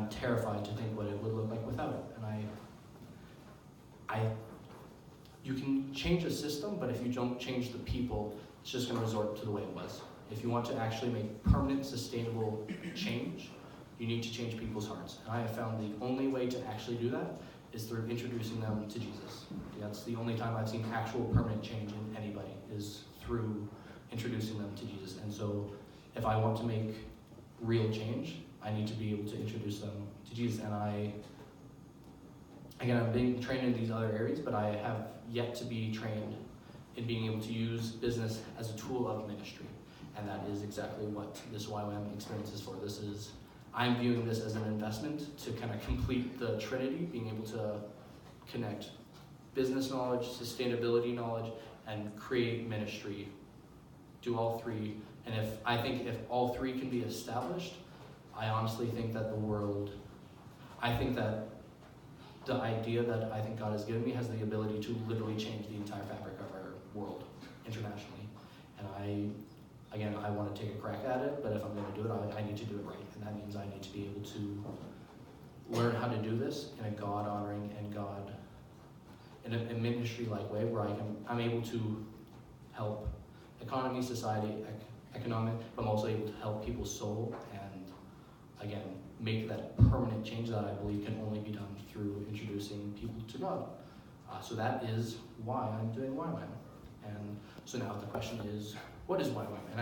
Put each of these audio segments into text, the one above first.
I'm terrified to think what it would look like without it. And you can change a system, but if you don't change the people, it's just going to resort to the way it was. If you want to actually make permanent, sustainable change, you need to change people's hearts. And I have found the only way to actually do that is through introducing them to Jesus. That's the only time I've seen actual permanent change in anybody, is through introducing them to Jesus. And so if I want to make real change, I need to be able to introduce them to Jesus. And I'm being trained in these other areas, but I have yet to be trained in being able to use business as a tool of ministry. And that is exactly what this YWAM experience is for. I'm viewing this as an investment to kind of complete the Trinity, being able to connect business knowledge, sustainability knowledge, and create ministry. Do all three. And if all three can be established, I honestly think that the idea that I think God has given me has the ability to literally change the entire fabric of our world internationally. And I want to take a crack at it, but if I'm going to do it, I need to do it right. And that means I need to be able to learn how to do this in a God-honoring and in a ministry-like way where I'm able to help economy, society, economic, but I'm also able to help people's soul and, again, make that permanent change that I believe can only be done through introducing people to God. So that is why I'm doing YWAM. And so now the question is, what is YWAM? And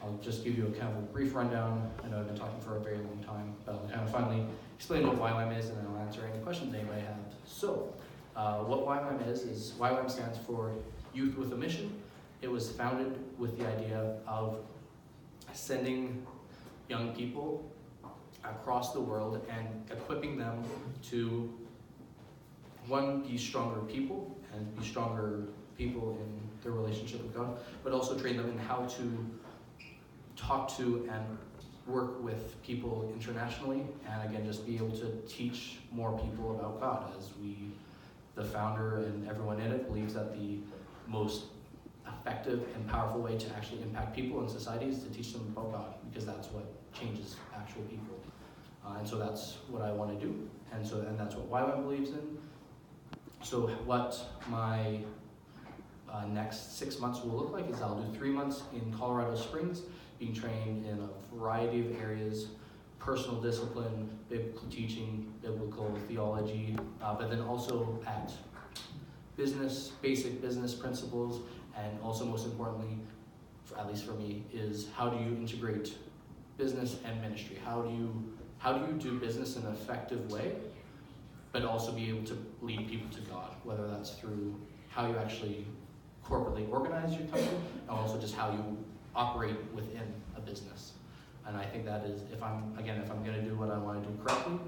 I'll just give you a kind of a brief rundown. I know I've been talking for a very long time, but I'll kind of finally explain what YWAM is, and then I'll answer any questions anybody has. So, what YWAM is YWAM stands for Youth with a Mission. It was founded with the idea of sending young people across the world and equipping them to, one, be stronger people and be stronger people in their relationship with God, but also train them in how to talk to and work with people internationally, and again, just be able to teach more people about God, as the founder and everyone in it believes that the most effective and powerful way to actually impact people in society is to teach them about God, because that's what changes actual people. And so that's what I want to do, and that's what YWAM believes in. So what my next 6 months will look like is I'll do 3 months in Colorado Springs, being trained in a variety of areas: personal discipline, biblical teaching, biblical theology, but then also at basic business principles, and also most importantly, at least for me, is how do you integrate business and ministry? How do you do business in an effective way, but also be able to lead people to God, whether that's through how you actually corporately organize your company, and also just how you operate within a business. And I think that is, if I'm going to do what I want to do correctly,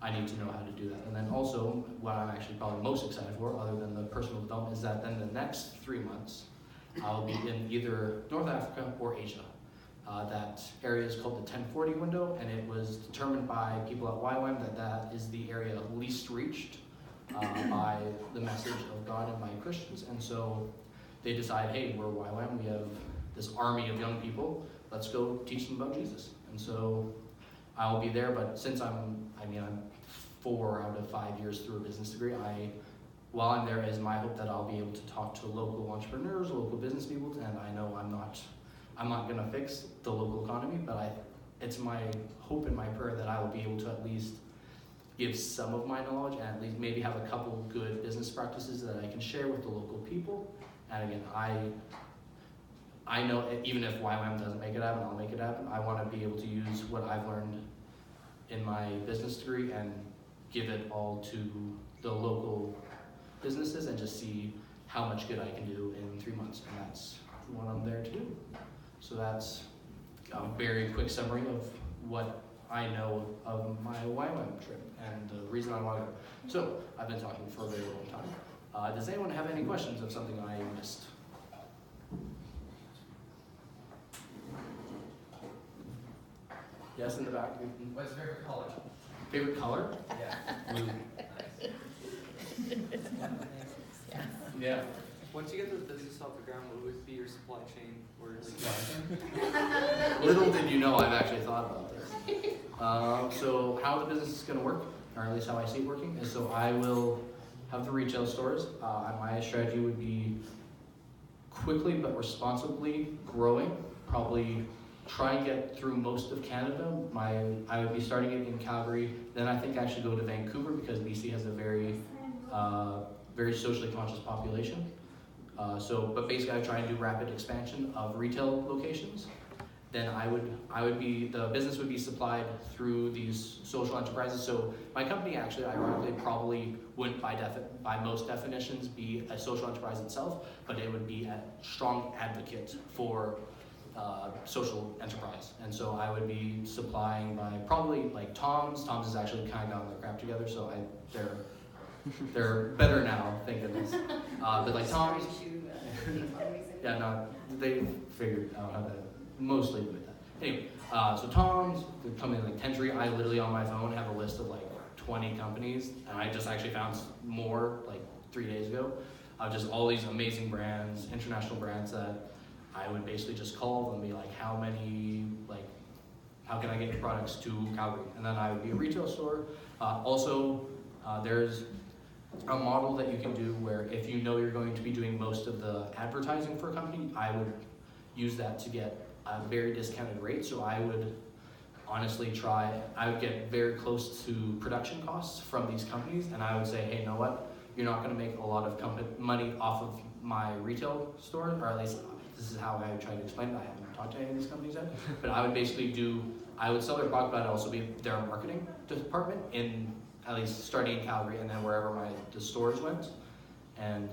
I need to know how to do that. And then also, what I'm actually probably most excited for, other than the personal development, is that then the next 3 months, I'll be in either North Africa or Asia. That area is called the 1040 window, and it was determined by people at YWAM that is the area least reached by the message of God and by Christians. And so they decide, hey, we're YWAM, we have this army of young people, let's go teach them about Jesus. And so I'll be there, but since I'm 4 out of 5 years through a business degree, while I'm there, is my hope that I'll be able to talk to local entrepreneurs, local business people, and I know I'm not going to fix the local economy, but it's my hope and my prayer that I will be able to at least give some of my knowledge, and at least maybe have a couple good business practices that I can share with the local people. And again, I know even if YWAM doesn't make it happen, I'll make it happen. I want to be able to use what I've learned in my business degree and give it all to the local businesses and just see how much good I can do in 3 months. And that's what I'm there to do. So that's a very quick summary of what I know of my YWAM trip and the reason I want to go. So I've been talking for a very long time. Does anyone have any questions of something I missed? Yes, in the back. What's your favorite color? Favorite color? Yeah. Blue. Yeah. Yeah. Once you get the business off the ground, what would be your supply chain? Or Little did you know I've actually thought about this. So how the business is going to work, or at least how I see it working, is so I will have the retail stores. My strategy would be quickly but responsibly growing. Probably try and get through most of Canada. I would be starting it in Calgary. Then I think actually go to Vancouver because BC has a very socially conscious population. But basically I try and do rapid expansion of retail locations. Then the business would be supplied through these social enterprises. So my company actually, ironically, probably wouldn't by most definitions be a social enterprise itself, but it would be a strong advocate for social enterprise. And so I would be supplying by probably like Tom's. Tom's has actually kind of gotten their crap together, so they're better now, thank goodness. But like Tom's, yeah, no, they figured out how to mostly do that. Anyway, so Tom's, the company like Tentry, I literally on my phone have a list of like 20 companies, and I just actually found more like 3 days ago of just all these amazing brands, international brands that I would basically just call them and be like, how can I get your products to Calgary? And then I would be a retail store. There's a model that you can do where if you know you're going to be doing most of the advertising for a company, I would use that to get a very discounted rate. So I would honestly I would get very close to production costs from these companies, and I would say, hey, you know what? You're not going to make a lot of money off of my retail store, or at least this is how I would try to explain it. I haven't talked to any of these companies yet, but I would basically I would sell their product, but I'd also be their marketing department at least starting in Calgary, and then wherever the stores went. And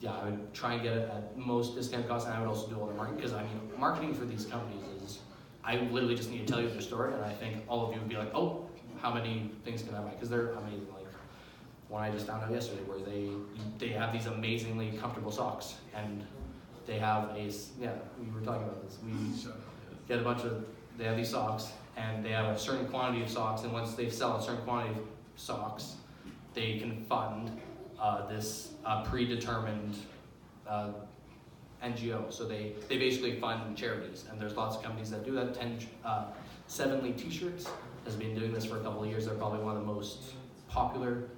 yeah, I would try and get it at most discount cost, and I would also do all the marketing, because I mean, marketing for these companies is, I literally just need to tell you their story, and I think all of you would be like, oh, how many things can I buy? Because they're amazing. Like one I just found out yesterday, where they have these amazingly comfortable socks, and they have we were talking about this. We get they have these socks, and they have a certain quantity of socks, and once they sell a certain quantity of socks, they can fund this predetermined NGO. So they basically fund charities, and there's lots of companies that do that. 7 League T-shirts has been doing this for a couple of years. They're probably one of the most popular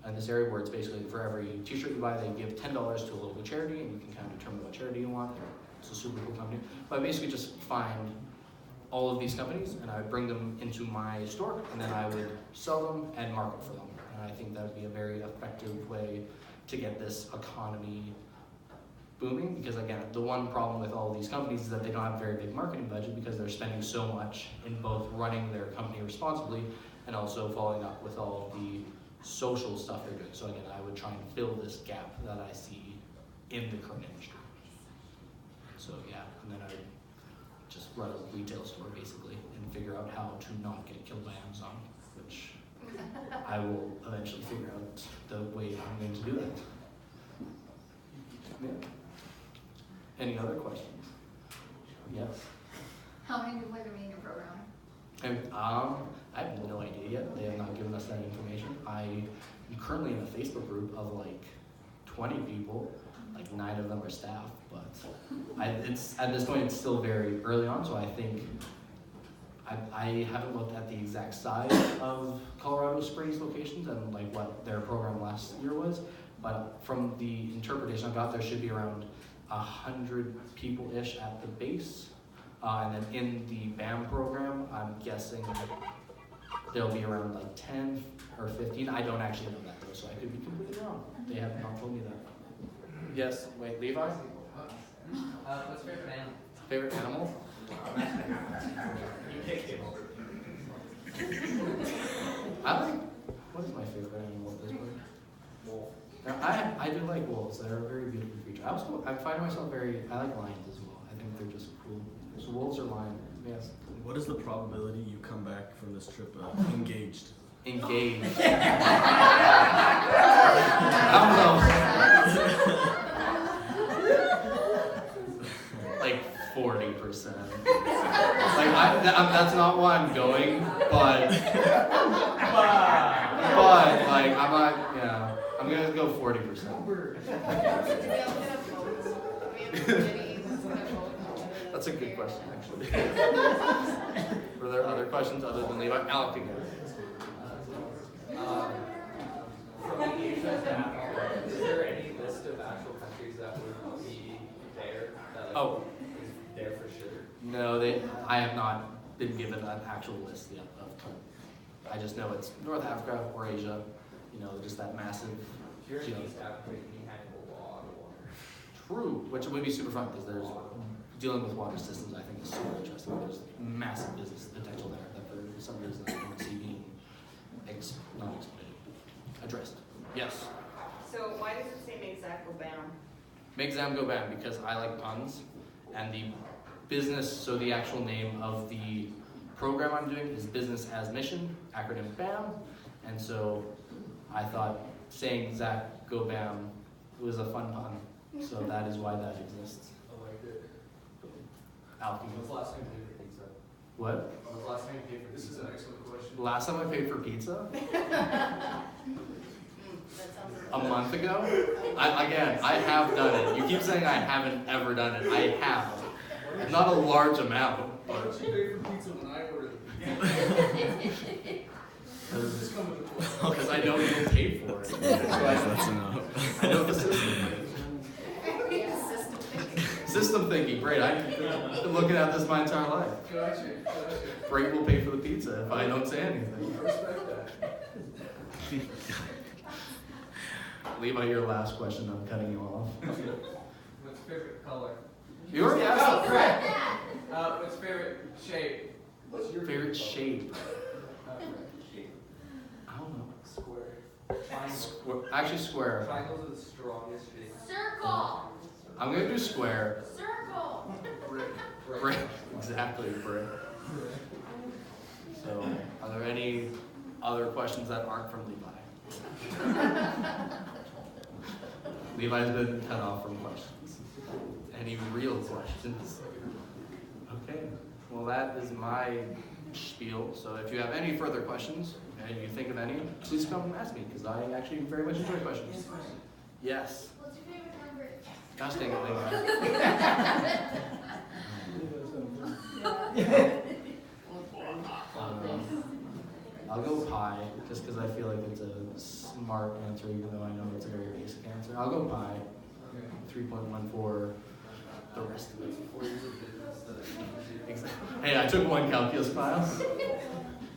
in this area, where it's basically for every T-shirt you buy, they give $10 to a local charity, and you can kind of determine what charity you want. It's a super cool company. But I basically just find all of these companies, and I would bring them into my store, and then I would sell them and market for them. And I think that would be a very effective way to get this economy booming, because again, the one problem with all of these companies is that they don't have a very big marketing budget, because they're spending so much in both running their company responsibly and also following up with all of the social stuff they're doing. So again, I would try and fill this gap that I see in the current industry. So yeah, and then I would just run a retail store basically and figure out how to not get killed by Amazon, which I will eventually figure out the way I'm going to do that. Yeah. Any other questions? Yes. How many people are going to be in your program? I have no idea yet. They have not given us that information. I am currently in a Facebook group of like 20 people. Like 9 of them are staff, but it's at this point it's still very early on. So I think I haven't looked at the exact size of Colorado Springs locations and like what their program last year was. But from the interpretation I got, there should be around 100 people-ish at the base. And then in the BAM program, I'm guessing there'll be around like 10 or 15. I don't actually know that though, so I could be completely wrong. They have not told me that. Yes, wait, Levi? What's your favorite animal? Favorite animal? You pick it. What is my favorite animal at this point? Wolf. Now, I do like wolves. They're a very beautiful creature. I find myself I like lions as well. I think they're just cool. So wolves or lions, yes. What is the probability you come back from this trip engaged? Engaged. I don't know. Like 40%. Like that's not why I'm going, but like I'm not. Yeah, I'm gonna go 40%. That's a good question, actually. Were there other questions other than Levi? Alec again. From the Asia map, is there any list of actual countries that would be there? That, like, Oh. is there for sure? No, I have not been given an actual list yet of I just know it's North Africa or Asia, you know, just that massive. If you're in East Africa, you have a lot of water. True, which would be super fun because there's dealing with water systems. I think is super interesting. There's massive business potential there that for some reason I don't see being not exploited, addressed. Yes. So why does it say make Zach go bam? Make Zam go bam because I like puns, and the business. So the actual name of the program I'm doing is Business as Mission, acronym BAM, and so I thought saying Zach go bam was a fun pun. So that is why that exists. I like it. Alfie. When's the last time you paid for pizza? What? When's the last time you paid for This pizza? is an excellent question. Last time I paid for pizza? That sounds. A month ago? I have done it. You keep saying I haven't ever done it. I have. Not a large amount. Why don't you pay for pizza when I order the pizza? Just come with the question. Because I know you'll pay for it. So That's enough. I know the system. System thinking. System thinking, great. I've been looking at this my entire life. Gotcha. Freight will pay for the pizza if I don't say anything. I respect that. Levi, your last question, I'm cutting you off. What's your favorite color? You already asked. Oh, correct. What's your favorite shape? What's your Favorite shape? Shape. I don't know. Square. Triangle. Actually, square. Triangles are the strongest shape. Circle. I'm gonna do square. Circle. Brick. Exactly, brick. So, are there any other questions that aren't from Levi? Levi's been cut off from questions. Any real questions? Okay, well that is my spiel. So if you have any further questions, and you think of any, please come and ask me, because I actually very much enjoy questions. Yes. What's your favorite number? Gosh dang it, I'll go pi, just because I feel like it's a smart answer, even though I know it's a very basic answer. I'll go pi, 3.14, the rest of it. Exactly. Hey, I took one calculus class.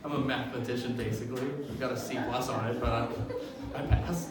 I'm a mathematician, basically. I got a C+ on it, but I passed.